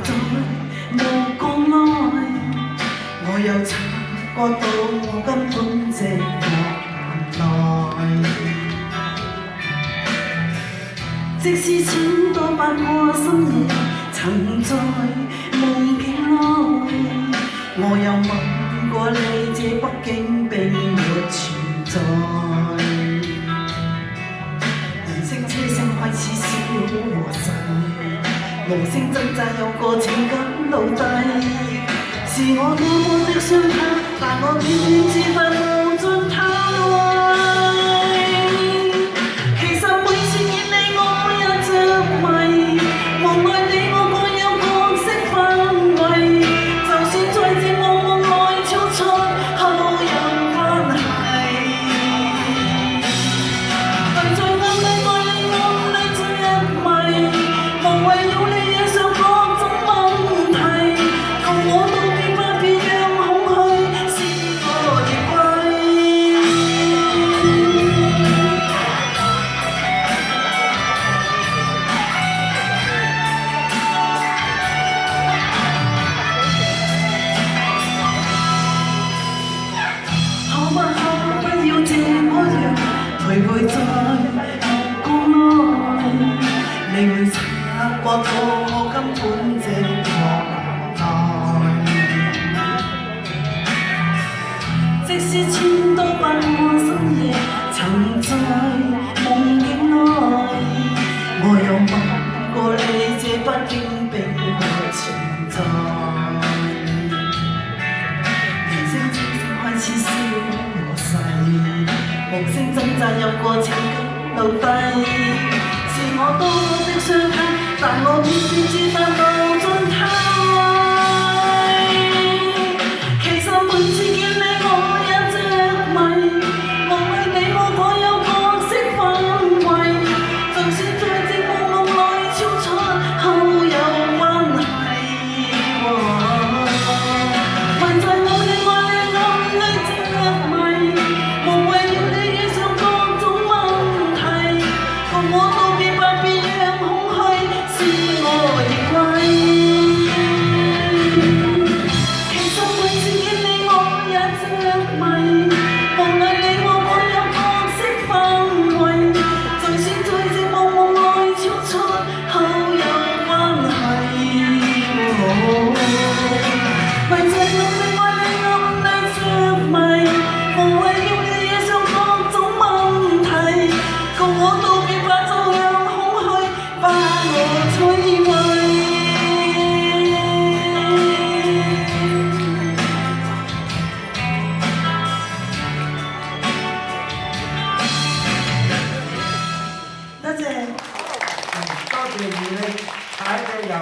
在無講愛，我又察覺到我根本寂寞難耐。即使千多百個深夜曾在夢境內，我又問過你，這北京並沒存在。人聲車聲開始小和細，無聲掙扎有個情感奴隸，是我多麼的傷透，但我偏偏知法無盡頭。其實每次見你我也着迷，無奈你我各有角色範圍，就算在這茫茫內超出好友關係，唯在暗裏愛你暗裏着迷，無謂要你惹上各種問題，共我道別吧，別讓空虛使我亦歸。可不要這樣頹陪在目光內，你會察覺到我根本寂寞難耐。即使千多百個深夜曾在夢境內，我又問過你，這北京並沒存在。人聲車聲開始消和細，無聲掙扎有個情感奴隸，是我多麼的傷透，但我偏偏知法無盡頭。其實每次見你我也着迷，無謂你我各有角色範圍，就算在這茫茫內超出好友關係，唯在暗裏愛你暗裏着迷，無謂要你惹上各種問題，共我道別吧，別讓空虛使我亦歸。其實每次見你我也着迷，無奈你我各有角色範圍，就算在這茫茫內超出好友關係，唯在暗裏愛你暗裏着迷，無謂要你惹上各種問題，共我道別吧，就讓空虛把我摧毀。多謝。多謝二力踩嘅油。